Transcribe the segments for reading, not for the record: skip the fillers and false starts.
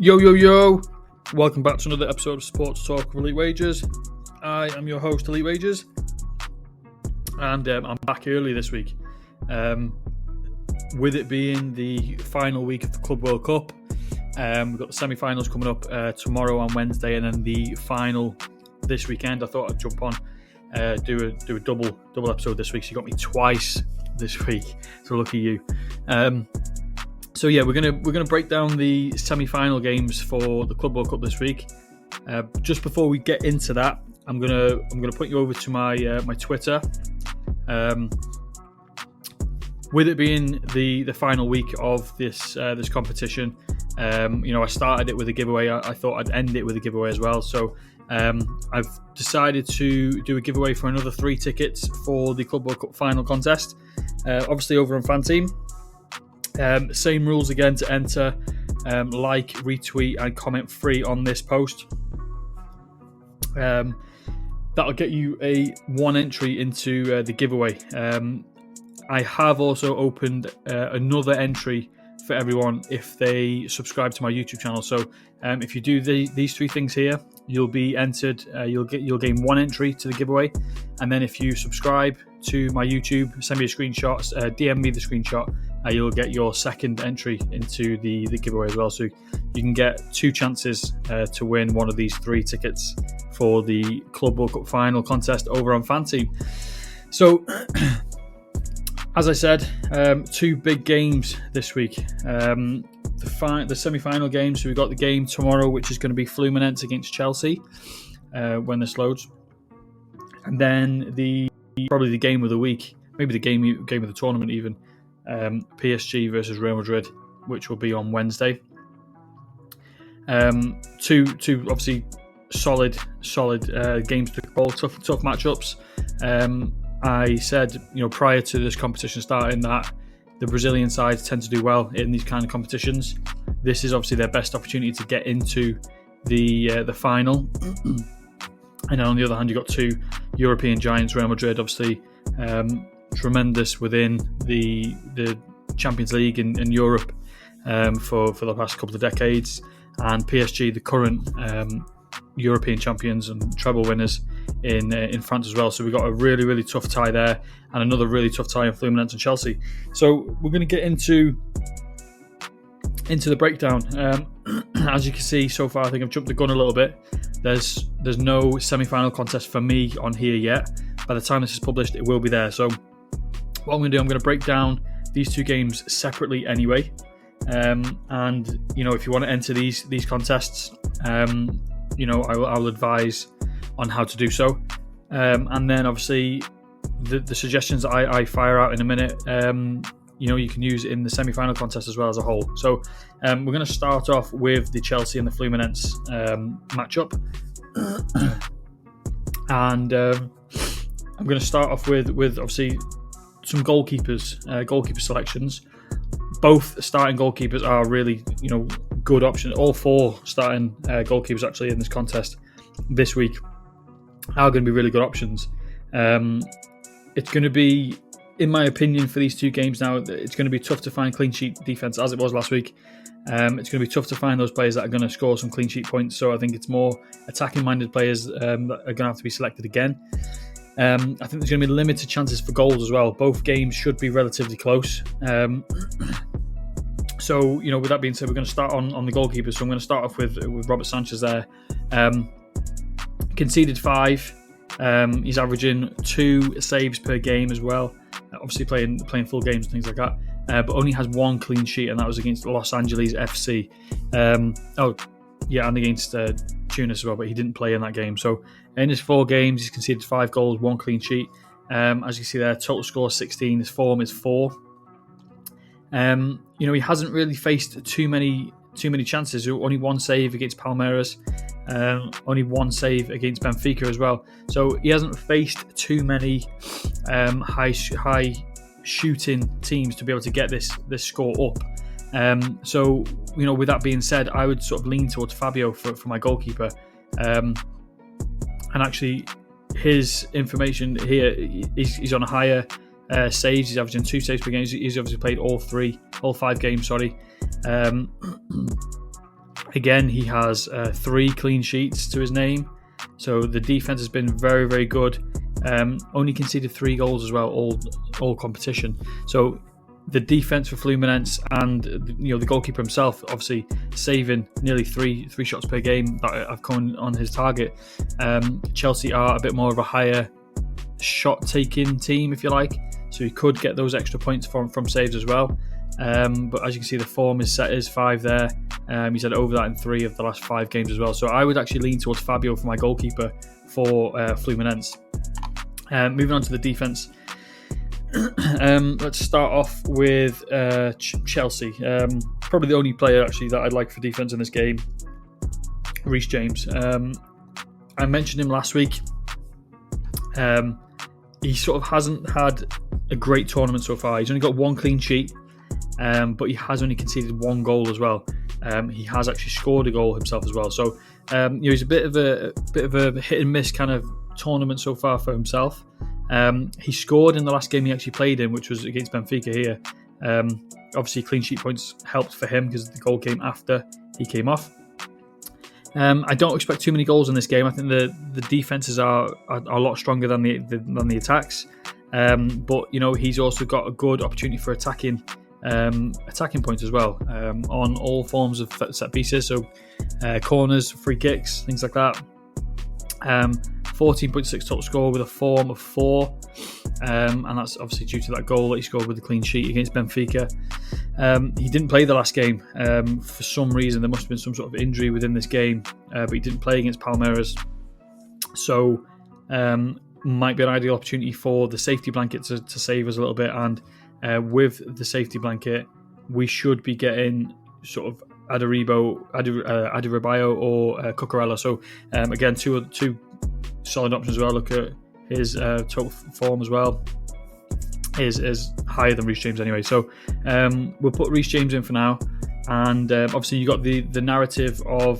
Yo, yo, yo! Welcome back to another episode of Sports Talk with Elite Wagers. I am your host, Elite Wagers, and I'm back early this week. With it being the final week of the Club World Cup, we've got the semi-finals coming up tomorrow on Wednesday, and then the final this weekend. I thought I'd jump on, do a double episode this week. So you got me twice this week, so lucky you. So yeah, we're gonna break down the semi-final games for the Club World Cup this week. Just before we get into that, I'm gonna put you over to my Twitter. With it being the final week of this competition, I started it with a giveaway. I thought I'd end it with a giveaway as well. So I've decided to do a giveaway for another 3 tickets for the Club World Cup final contest. Obviously over on FanTeam. Same rules again to enter. Like, retweet, and comment free on this post. That'll get you one entry into the giveaway. I have also opened another entry for everyone if they subscribe to my YouTube channel. So if you do these 3 things here, you'll be entered. You'll gain 1 entry to the giveaway, and then if you subscribe to my YouTube, send me a screenshot, DM me the screenshot. You'll get your second entry into the giveaway as well. So you can get 2 chances to win one of these 3 tickets for the Club World Cup final contest over on FanTeam. So, as I said, 2 big games this week. The semi-final games. So we've got the game tomorrow, which is going to be Fluminense against Chelsea when this loads, and then probably the game of the week, maybe the game of the tournament even. PSG versus Real Madrid, which will be on Wednesday. Two obviously solid games to call, tough matchups. I said, prior to this competition starting, that the Brazilian sides tend to do well in these kind of competitions. This is obviously their best opportunity to get into the final. And then on the other hand, you've got 2 European giants, Real Madrid, obviously. Tremendous within the Champions League in Europe for the past couple of decades, and PSG, the current European champions and treble winners in France as well. So we've got a really, really tough tie there, and another really tough tie in Fluminense and Chelsea. So we're going to get into the breakdown. As you can see so far, I think I've jumped the gun a little bit. There's no semi-final contest for me on here yet. By the time this is published, it will be there. So what I'm going to do, I'm going to break down these 2 games separately anyway. And if you want to enter these contests, I'll advise on how to do so. And then obviously the suggestions that I fire out in a minute, you can use in the semi-final contest as well as a whole. So we're going to start off with the Chelsea and the Fluminense matchup. And I'm going to start off with obviously some goalkeeper selections. Both starting goalkeepers are really, good options. All 4 starting goalkeepers actually in this contest this week are going to be really good options. It's going to be, in my opinion, for these 2 games now, it's going to be tough to find clean sheet defense as it was last week. It's going to be tough to find those players that are going to score some clean sheet points. So I think it's more attacking-minded players that are going to have to be selected again. I think there's going to be limited chances for goals as well. Both games should be relatively close. So, with that being said, we're going to start on the goalkeepers. So I'm going to start off with Robert Sanchez there. Conceded 5. He's averaging 2 saves per game as well. Obviously playing full games and things like that. But only has 1 clean sheet, and that was against Los Angeles FC. And against Tunis as well, but he didn't play in that game. So in his 4 games, he's conceded 5 goals, 1 clean sheet. As you see there, total score 16. His form is 4. He hasn't really faced too many chances. Only 1 save against Palmeiras. Only 1 save against Benfica as well. So he hasn't faced too many high shooting teams to be able to get this score up. So with that being said, I would sort of lean towards Fabio for my goalkeeper. And actually, his information here, he's on a higher saves. He's averaging 2 saves per game. He's obviously played all 5 games. Again, he has 3 clean sheets to his name, so the defense has been very, very good. Only conceded 3 goals as well, all competition. So the defense for Fluminense and the goalkeeper himself, obviously saving nearly three shots per game that have come on his target. Chelsea are a bit more of a higher shot taking team, if you like, so he could get those extra points from saves as well. But as you can see, the form is set is 5 there. He's had over that in 3 of the last 5 games as well. So I would actually lean towards Fabio for my goalkeeper for Fluminense. Moving on to the defense. Let's start off with Chelsea. Probably the only player actually that I'd like for defense in this game, Reece James. I mentioned him last week. He sort of hasn't had a great tournament so far. He's only got 1 clean sheet, but he has only conceded 1 goal as well. He has actually scored a goal himself as well. So he's a bit of a hit and miss kind of tournament so far for himself. He scored in the last game he actually played in, which was against Benfica here. Obviously, clean sheet points helped for him because the goal came after he came off. I don't expect too many goals in this game. I think the defenses are a lot stronger than the attacks. But he's also got a good opportunity for attacking points as well on all forms of set pieces. So corners, free kicks, things like that. 14.6 total score with a form of 4, and that's obviously due to that goal that he scored with the clean sheet against Benfica. He didn't play the last game for some reason. There must have been some sort of injury within this game, but he didn't play against Palmeiras. So might be an ideal opportunity for the safety blanket to save us a little bit, and with the safety blanket we should be getting sort of Adarabioyo or Cucurella. So again, two solid options as well. Look at his total form as well is higher than Reece James anyway. So we'll put Reece James in for now, and obviously you got the narrative of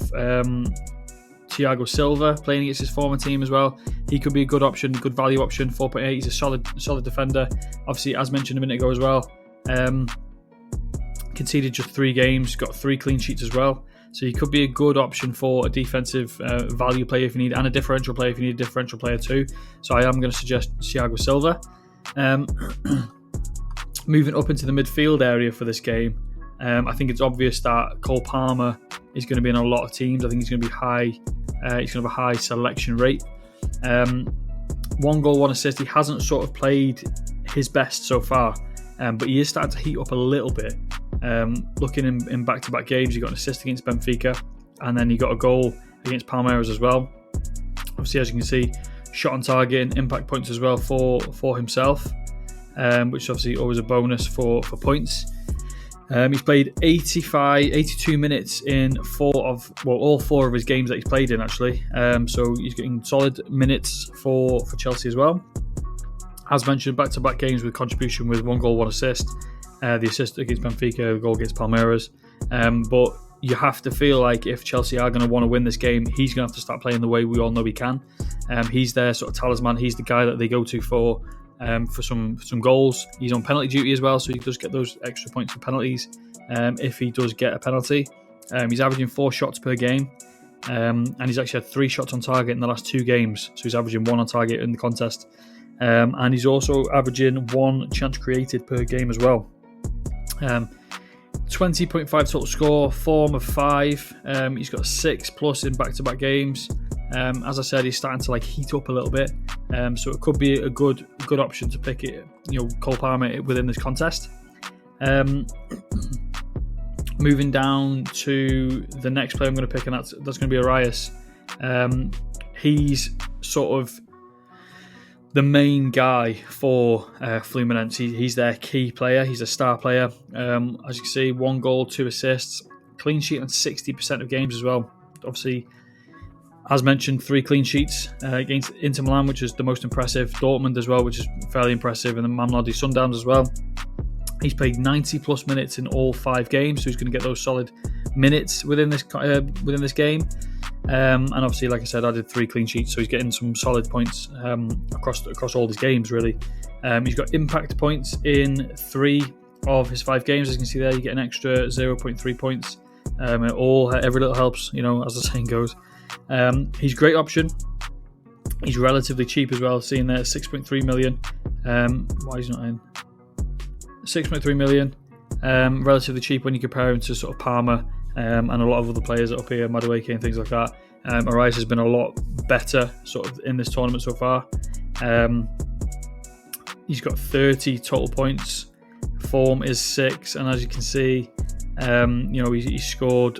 Thiago Silva playing against his former team as well. He could be a good option, good value option. 4.8. He's a solid defender. Obviously, as mentioned a minute ago as well, conceded just 3 games, got 3 clean sheets as well. So he could be a good option for a defensive value player if you need, and a differential player if you need a differential player too. So I am going to suggest Thiago Silva. Moving up into the midfield area for this game, I think it's obvious that Cole Palmer is going to be in a lot of teams. I think he's going to be high. He's going to have a high selection rate. 1 goal, 1 assist. He hasn't sort of played his best so far, but he is starting to heat up a little bit. Looking in back-to-back games, he got an assist against Benfica, and then he got a goal against Palmeiras as well. Obviously, as you can see, shot on target and impact points as well for himself, which is obviously always a bonus for points. He's played 82 minutes in all 4 of his games that he's played in actually. So he's getting solid minutes for Chelsea as well. As mentioned, back-to-back games with contribution with 1 goal, 1 assist. The assist against Benfica, the goal against Palmeiras. But you have to feel like if Chelsea are going to want to win this game, he's going to have to start playing the way we all know he can. He's their sort of talisman. He's the guy that they go to for some goals. He's on penalty duty as well, so he does get those extra points for penalties if he does get a penalty. He's averaging 4 shots per game, and he's actually had 3 shots on target in the last 2 games. So he's averaging 1 on target in the contest. And he's also averaging 1 chance created per game as well. 20.5 total score, form of 5. He's got 6+ in back-to-back games. As I said, he's starting to heat up a little bit, so it could be a good option to pick it. Cole Palmer within this contest. Moving down to the next player I'm going to pick, and that's going to be Arias. He's sort of the main guy for Fluminense. He's their key player. He's a star player. As you can see, 1 goal, 2 assists, clean sheet on 60% of games as well. Obviously, as mentioned, 3 clean sheets against Inter Milan, which is the most impressive. Dortmund as well, which is fairly impressive, and the Mamelodi Sundowns as well. He's played 90+ minutes in all 5 games, so he's going to get those solid minutes within this game. And obviously, like I said, I did 3 clean sheets, so he's getting some solid points across all his games, really. He's got impact points in 3 of his 5 games. As you can see there, you get an extra 0.3 points Every little helps, as the saying goes. He's a great option. He's relatively cheap as well, seeing there 6.3 million. Why he's not in? 6.3 million. Relatively cheap when you compare him to sort of Palmer and a lot of other players up here, Madueke and things like that. Arias has been a lot better sort of in this tournament so far. He's got 30 total points. Form is 6, and as you can see, he scored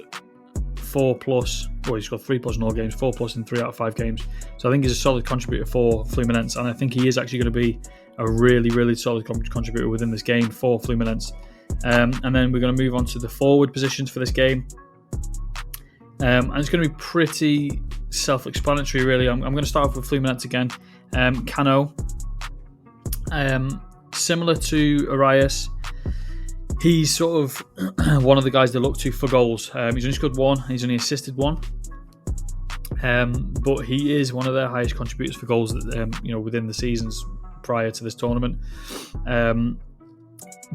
4+. Well, he's got 3+ in all games, 4+ in 3 out of 5 games. So I think he's a solid contributor for Fluminense, and I think he is actually going to be a really, really solid contributor within this game for Fluminense. And then we're going to move on to the forward positions for this game. And it's going to be pretty self-explanatory, really. I'm going to start off with Fluminense again. Cano, similar to Arias, he's sort of one of the guys they look to for goals. He's only scored 1, he's only assisted 1. But he is one of their highest contributors for goals within the seasons prior to this tournament.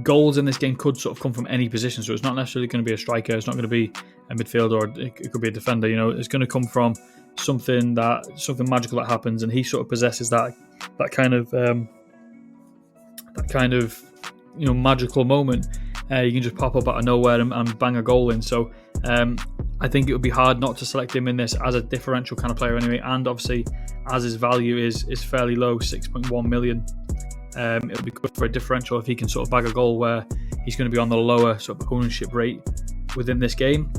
Goals in this game could sort of come from any position, so it's not necessarily going to be a striker, it's not going to be a midfielder, or it could be a defender. It's going to come from something magical that happens, and he sort of possesses that kind of magical moment. You can just pop up out of nowhere and bang a goal in. So I think it would be hard not to select him in this as a differential kind of player anyway, and obviously as his value is fairly low, 6.1 million. It'll be good for a differential if he can sort of bag a goal where he's going to be on the lower sort of ownership rate within this game.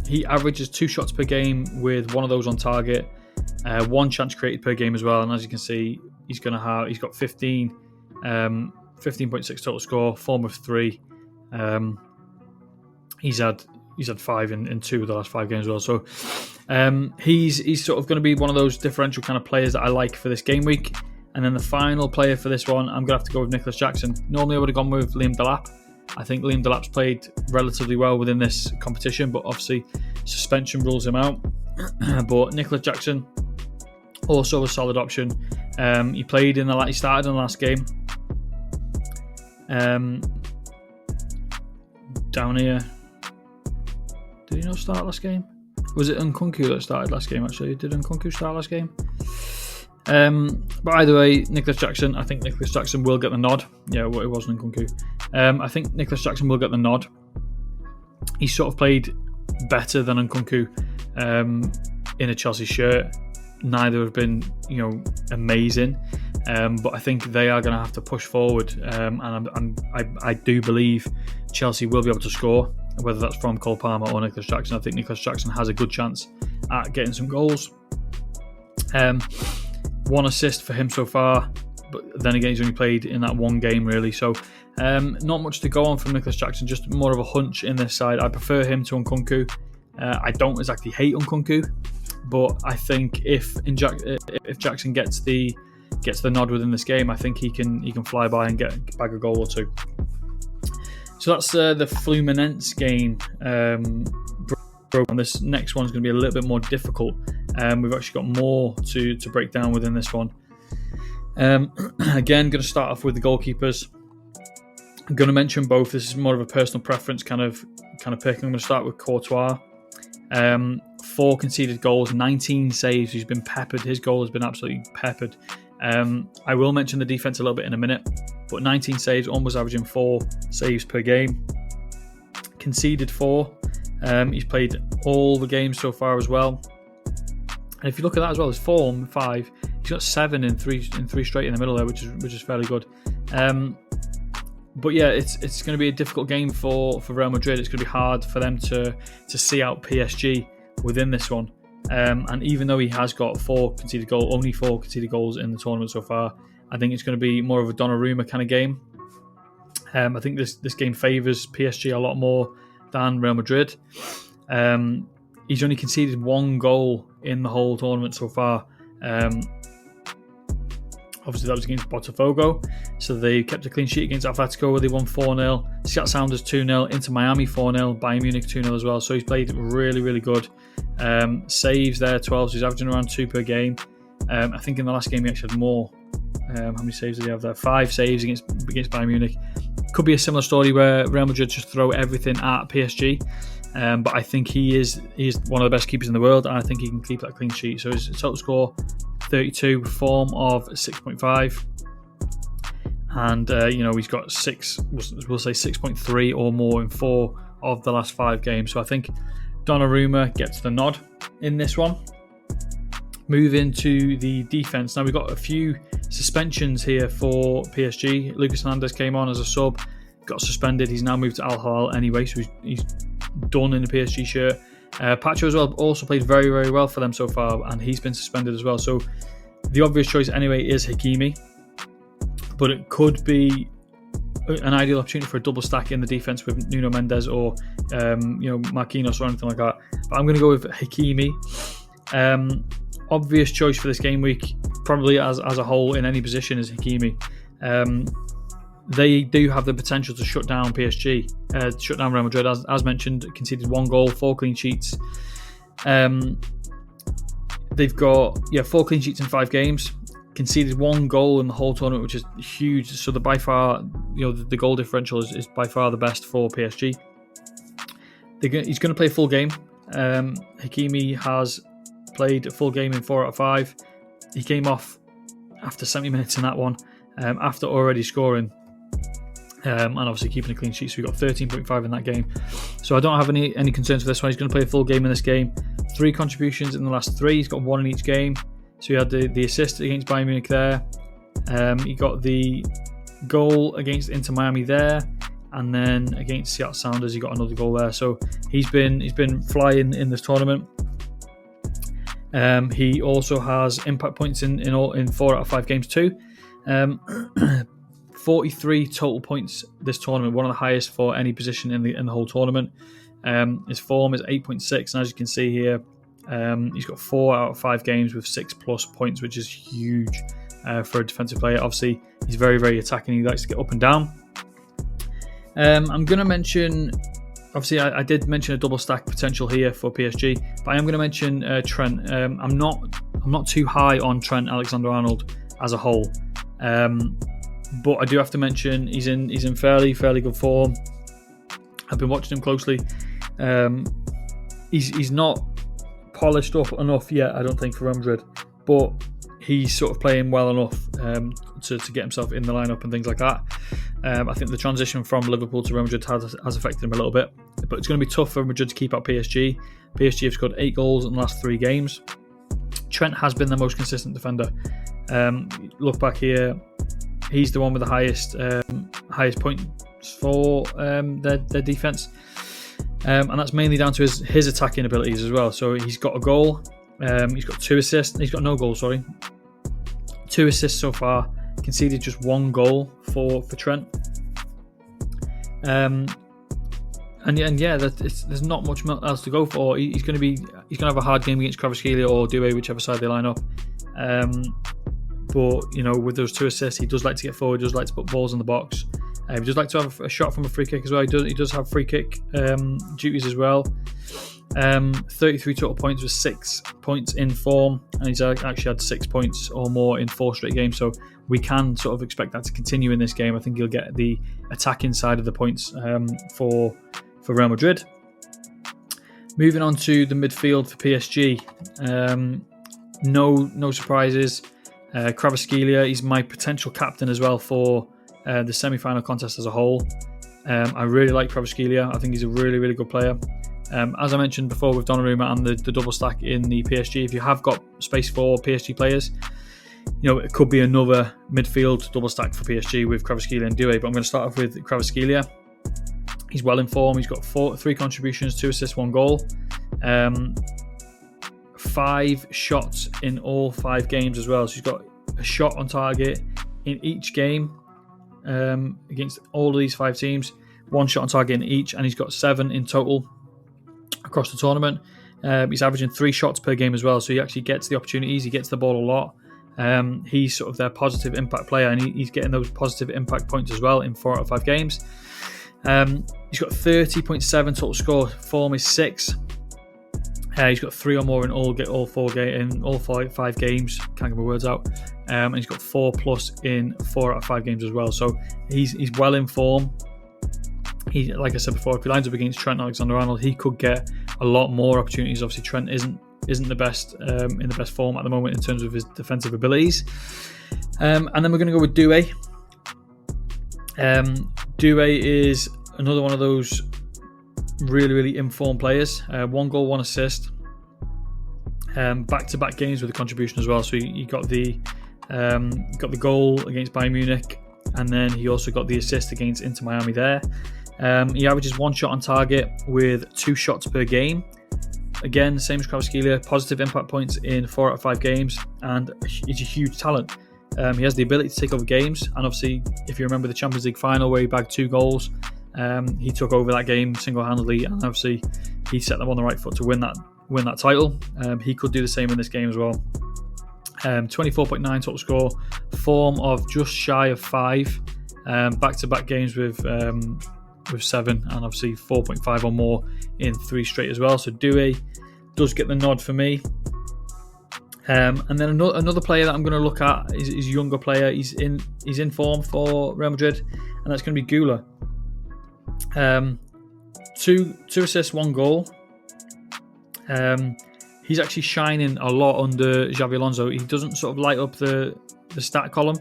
He averages 2 shots per game with 1 of those on target, 1 chance created per game as well. And as you can see, he's got 15.6 total score, form of 3. He's had 5 in 2 of the last 5 games as well. So he's sort of going to be one of those differential kind of players that I like for this game week. And then the final player for this one, I'm going to have to go with Nicholas Jackson. Normally I would have gone with Liam Delap. I think Liam Delap's played relatively well within this competition, but obviously suspension rules him out. But Nicholas Jackson, also a solid option. He started in the last game. Down here. Did he not start last game? Was it Nkunku that started last game, actually? Did Nkunku start last game? But either way, Nicholas Jackson, I think Nicholas Jackson will get the nod. Yeah, well, it wasn't Nkunku. I think Nicholas Jackson will get the nod. He sort of played better than Nkunku in a Chelsea shirt. Neither have been, amazing. But I think they are going to have to push forward. And I do believe Chelsea will be able to score, whether that's from Cole Palmer or Nicholas Jackson. I think Nicholas Jackson has a good chance at getting some goals. 1 assist for him so far, but then again he's only played in that 1 game really, so not much to go on from Nicholas Jackson, just more of a hunch in this side. I prefer him to Nkunku. I don't exactly hate Nkunku, but I think if Jackson gets the nod within this game, I think he can fly by and bag a goal or 2. So that's the Fluminense game. This next one's going to be a little bit more difficult. We've actually got more to break down within this one. Again, going to start off with the goalkeepers. I'm going to mention both. This is more of a personal preference kind of pick. I'm going to start with Courtois. 4 conceded goals, 19 saves. He's been peppered. His goal has been absolutely peppered. I will mention the defense a little bit in a minute, but 19 saves, almost averaging 4 saves per game. Conceded 4. He's played all the games so far as well. And if you look at that as well, his form 5. He's got 7 in 3 straight in the middle there, which is fairly good. But yeah, it's going to be a difficult game for Real Madrid. It's going to be hard for them to see out PSG within this one. And even though he has got only 4 conceded goals in the tournament so far, I think it's going to be more of a Donnarumma kind of game. I think this game favours PSG a lot more than Real Madrid. He's only conceded 1 goal in the whole tournament so far. Obviously that was against Botafogo, so they kept a clean sheet against Atletico where they won 4-0. Seattle Sounders 2-0, Inter Miami 4-0, Bayern Munich 2-0 as well, so he's played really, really good. Saves there 12, so he's averaging around 2 per game. I think in the last game he actually had more. How many saves did he have there? 5 saves against Bayern Munich. Could be a similar story where Real Madrid just throw everything at PSG. But I think he's one of the best keepers in the world, and I think he can keep that clean sheet. So his total score 32, form of 6.5, and he's got 6.3 or more in 4 of the last 5 games. So I think Donnarumma gets the nod in this one. Moving to the defense. Now we've got a few suspensions here for PSG. Lucas Hernandez came on as a sub, got suspended. He's now moved to Al Hilal anyway, so he's done in the PSG shirt. Pacho as well also played very, very well for them so far, and he's been suspended as well. So the obvious choice anyway is Hakimi, but it could be an ideal opportunity for a double stack in the defense with Nuno Mendes or Marquinhos or anything like that. But I'm going to go with Hakimi. Obvious choice for this game week, probably as a whole in any position, is Hakimi. They do have the potential to shut down PSG, shut down Real Madrid. As mentioned, conceded 1 goal, 4 clean sheets. They've got 4 clean sheets in 5 games. Conceded 1 goal in the whole tournament, which is huge. So the goal differential is by far the best for PSG. He's going to play a full game. Hakimi has played a full game in 4 out of 5. He came off after 70 minutes in that one, after already scoring, and obviously keeping a clean sheet. So we got 13.5 in that game. So I don't have any concerns for this one. He's going to play a full game in this game. 3 contributions in the last 3. He's got 1 in each game. So he had the assist against Bayern Munich there. He got the goal against Inter Miami there, and then against Seattle Sounders he got another goal there. So he's been flying in this tournament. He also has impact points in 4 out of 5 games too. 43 total points this tournament, one of the highest for any position in the whole tournament. His form is 8.6, and as you can see here, he's got 4 out of 5 games with 6+ points, which is huge for a defensive player. Obviously, he's very, very attacking. He likes to get up and down. I'm going to mention. Obviously, I did mention a double stack potential here for PSG, but I am going to mention Trent. I'm not too high on Trent Alexander-Arnold as a whole, but I do have to mention he's in fairly good form. I've been watching him closely. He's not polished up enough yet, I don't think, for Real Madrid, but he's sort of playing well enough to get himself in the lineup and things like that. I think the transition from Liverpool to Real Madrid has affected him a little bit, but it's going to be tough for Madrid to keep out PSG. PSG have scored 8 goals in the last 3 games. Trent has been the most consistent defender. Look back here, he's the one with the highest points for their defense, and that's mainly down to his attacking abilities as well. So he's got a goal, he's got 2 assists. He's got no goal, sorry. 2 assists so far. Conceded just 1 goal for Trent. There's not much else to go for. He's going to have a hard game against Kvaratskhelia or Doué, whichever side they line up. But with those 2 assists, he does like to get forward. He does like to put balls in the box. He does like to have a shot from a free kick as well. He does have free kick duties as well. 33 total points with 6 points in form, and he's actually had 6 points or more in 4 straight games. So we can sort of expect that to continue in this game. I think he'll get the attacking side of the points for Real Madrid. Moving on to the midfield for PSG. No surprises. Kvaratskhelia, he's my potential captain as well for the semi-final contest as a whole. I really like Kvaratskhelia. I think he's a really, really good player. As I mentioned before with Donnarumma and the double stack in the PSG, if you have got space for PSG players, it could be another midfield double stack for PSG with Kvaratskhelia and Doué. But I'm going to start off with Kvaratskhelia. He's well in form. He's got 3 contributions, 2 assists, 1 goal. 5 shots in all 5 games as well. So he's got a shot on target in each game against all of these 5 teams. 1 shot on target in each, and he's got 7 in total across the tournament. He's averaging 3 shots per game as well, so he actually gets the opportunities. He gets the ball a lot. He's sort of their positive impact player, and he's getting those positive impact points as well in 4 out of 5 games. He's got 30.7 total score. Form is 6. He's got 3 or more in all 5 games. Can't get my words out. And he's got 4+ in 4 out of 5 games as well. So he's well in form. He, like I said before, if he lines up against Trent Alexander-Arnold, he could get a lot more opportunities. Obviously, Trent isn't the best in the best form at the moment in terms of his defensive abilities. And then we're going to go with Douay. Douay is another one of those really informed players. 1 goal, 1 assist. Back-to-back games with a contribution as well. So he got the goal against Bayern Munich, and then he also got the assist against Inter Miami there. He averages 1 shot on target with 2 shots per game. Again, same as Kvaratskhelia, positive impact points in 4 out of 5 games, and he's a huge talent. He has the ability to take over games, and obviously, if you remember the Champions League final where he bagged 2 goals, he took over that game single-handedly, and obviously he set them on the right foot to win that title. He could do the same in this game as well. 24.9 total score, form of just shy of 5, back-to-back games with 7, and obviously 4.5 or more in 3 straight as well. So Douay does get the nod for me. And then another player that I'm going to look at is a younger player. He's in form for Real Madrid, and that's going to be Gula. 2 assists, 1 goal. He's actually shining a lot under Xabi Alonso. He doesn't sort of light up the stat column,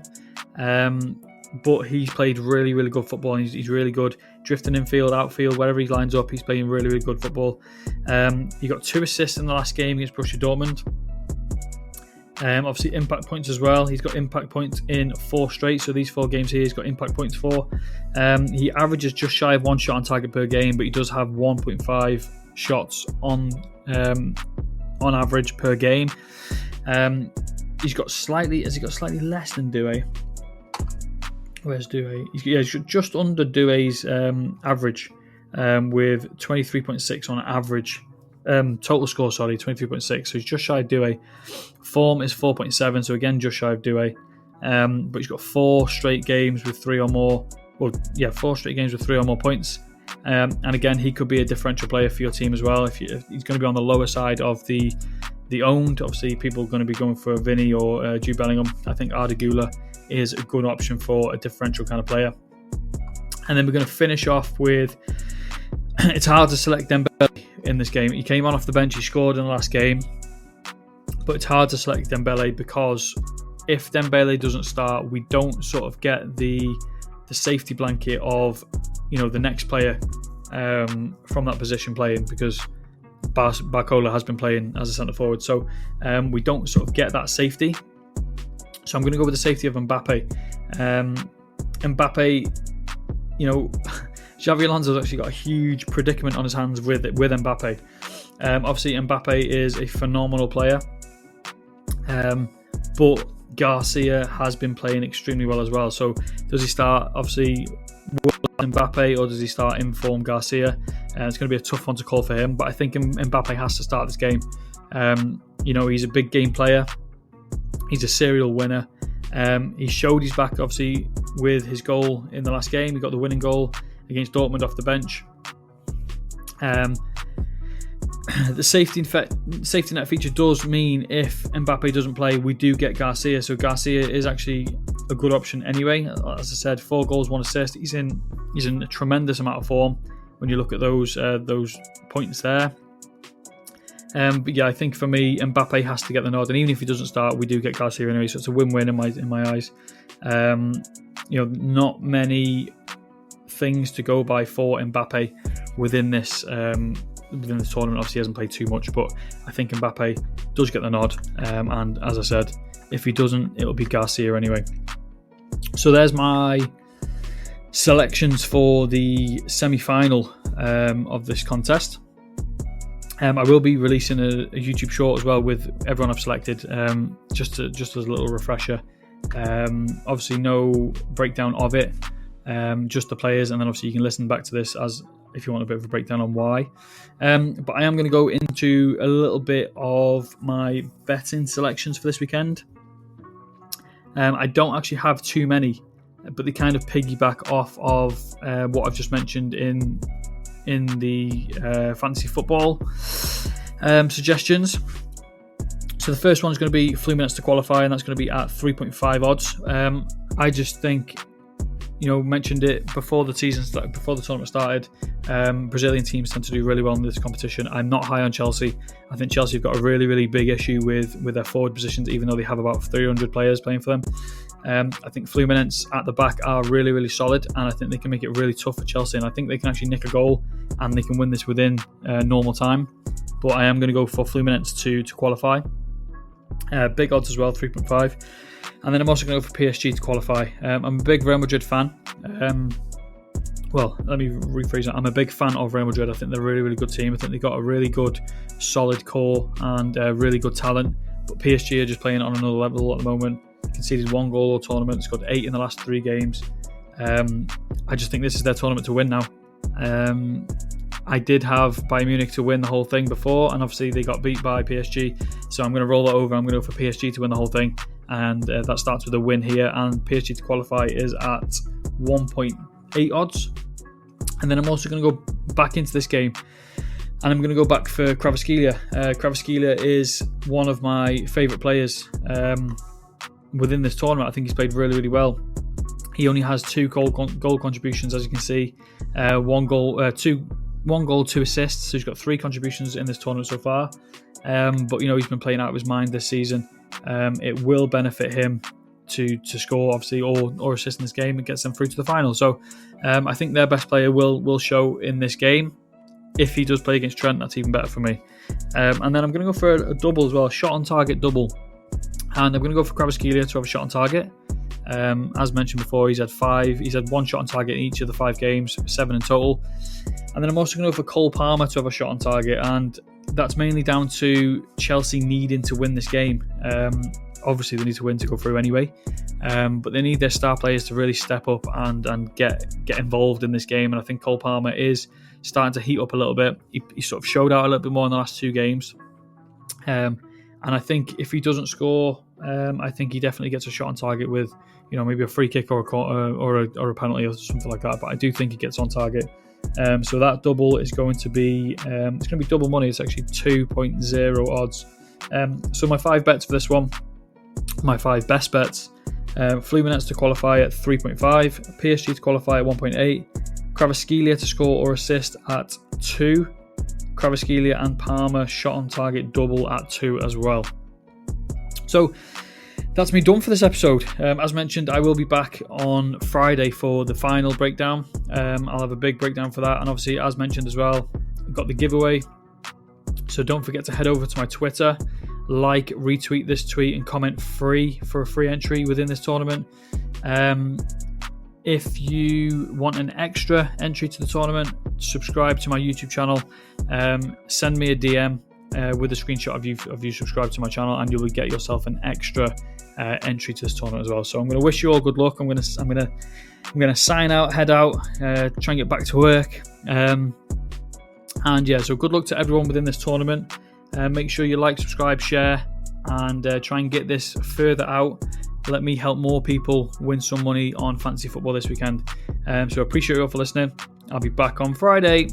but he's played really good football, and he's really good drifting infield, outfield, wherever he lines up. He's playing really good football. He got 2 assists in the last game against Borussia Dortmund. Obviously impact points as well. He's got impact points in 4 straight, so these 4 games here he's got impact points for. He averages just shy of 1 shot on target per game, but he does have 1.5 shots on average per game. Has he got slightly less than Douay? Where's Douay? He's just under Douay's average, with 23.6 on average. Total score, 23.6. So he's just shy of Douay. Form is 4.7, so again just shy of Douay. But he's got 4 straight games with 3 or more. 4 straight games with 3 or more points. And again, he could be a differential player for your team as well. If he's going to be on the lower side of the owned, obviously people are going to be going for Vinny or Jude Bellingham. I think Arda Güler is a good option for a differential kind of player. And then we're going to finish off with, it's hard to select Dembele in this game. He came on off the bench, he scored in the last game, but it's hard to select Dembele because if Dembele doesn't start, we don't sort of get the safety blanket of, the next player from that position playing, because Barcola has been playing as a centre forward, so we don't sort of get that safety. So I'm going to go with the safety of Mbappe. Mbappe, Xabi Alonso's actually got a huge predicament on his hands with Mbappe. Obviously, Mbappe is a phenomenal player, but Garcia has been playing extremely well as well. So does he start, obviously, Mbappe, or does he start in-form Garcia? It's going to be a tough one to call for him, but I think Mbappe has to start this game. He's a big game player. He's a serial winner. He showed his back, obviously, with his goal in the last game. He got the winning goal against Dortmund off the bench. The safety net feature does mean if Mbappe doesn't play, we do get Garcia. So Garcia is actually a good option anyway. As I said, 4 goals, 1 assist. He's in a tremendous amount of form when you look at those points there. But yeah, I think for me, Mbappe has to get the nod, and even if he doesn't start, we do get Garcia anyway. So it's a win-win in my eyes. Not many things to go by for Mbappe within this tournament. Obviously, he hasn't played too much, but I think Mbappe does get the nod. And as I said, if he doesn't, it'll be Garcia anyway. So there's my selections for the semi-final of this contest. I will be releasing a YouTube short as well with everyone I've selected, just as a little refresher. Obviously, no breakdown of it, just the players, and then obviously you can listen back to this as if you want a bit of a breakdown on why. But I am going to go into a little bit of my betting selections for this weekend. I don't actually have too many, but they kind of piggyback off of what I've just mentioned in the fantasy football. Suggestions. So the first one is going to be Fluminense to qualify, and that's going to be at 3.5 odds. I just think, mentioned it before the tournament started. Brazilian teams tend to do really well in this competition. I'm not high on Chelsea. I think Chelsea have got a really, really big issue with their forward positions, even though they have about 300 players playing for them. I think Fluminense at the back are really, really solid, and I think they can make it really tough for Chelsea, and I think they can actually nick a goal and they can win this within normal time. But I am going to go for Fluminense to qualify. Big odds as well, 3.5. And then I'm also going to go for PSG to qualify. I'm a big Real Madrid fan. Well, let me rephrase that. I'm a big fan of Real Madrid. I think they're a really, really good team. I think they've got a really good, solid core and really good talent. But PSG are just playing on another level at the moment. Conceded 1 goal all tournament. Scored 8 in the last 3 games. I just think this is their tournament to win now. I did have Bayern Munich to win the whole thing before, and obviously they got beat by PSG. So I'm going to roll that over. I'm going to go for PSG to win the whole thing. And that starts with a win here. And PSG to qualify is at 1.8 odds. And then I'm also going to go back into this game, and I'm going to go back for Kvaratskhelia. Kvaratskhelia is one of my favourite players within this tournament. I think he's played really, really well. He only has 2 goal contributions, as you can see. 1 goal, 2 assists. So he's got 3 contributions in this tournament so far. But he's been playing out of his mind this season. It will benefit him to score, obviously, or assist in this game. It gets them through to the final. So I think their best player will show in this game. If he does play against Trent, that's even better for me. And then I'm going to go for a double as well, a shot on target double. And I'm going to go for Kvaratskhelia to have a shot on target. As mentioned before, he's had 1 shot on target in each of the 5 games, 7 in total. And then I'm also going to go for Cole Palmer to have a shot on target, and that's mainly down to Chelsea needing to win this game. Obviously they need to win to go through anyway, but they need their star players to really step up and get involved in this game. And I think Cole Palmer is starting to heat up a little bit. He sort of showed out a little bit more in the last 2 games, and I think if he doesn't score, I think he definitely gets a shot on target with maybe a free kick or a penalty or something like that. But I do think he gets on target. So that double is going to be it's going to be double money. It's actually 2.0 odds. So my 5 bets for this one, my 5 best bets: Fluminense to qualify at 3.5, PSG to qualify at 1.8, Kvaratskhelia to score or assist at 2, Kvaratskhelia and Palmer shot on target double at 2 as well. So that's me done for this episode. As mentioned, I will be back on Friday for the final breakdown. I'll have a big breakdown for that. And obviously, as mentioned as well, I've got the giveaway. So don't forget to head over to my Twitter, retweet this tweet, and comment free for a free entry within this tournament. If you want an extra entry to the tournament, subscribe to my YouTube channel. Send me a DM with a screenshot of you subscribed to my channel, and you'll get yourself an extra entry to this tournament as well. So I'm going to wish you all good luck. I'm going to sign out, head out, try and get back to work. And yeah, so good luck to everyone within this tournament. Make sure you like, subscribe, share, and try and get this further out. Let me help more people win some money on fantasy football this weekend. So I appreciate you all for listening. I'll be back on Friday.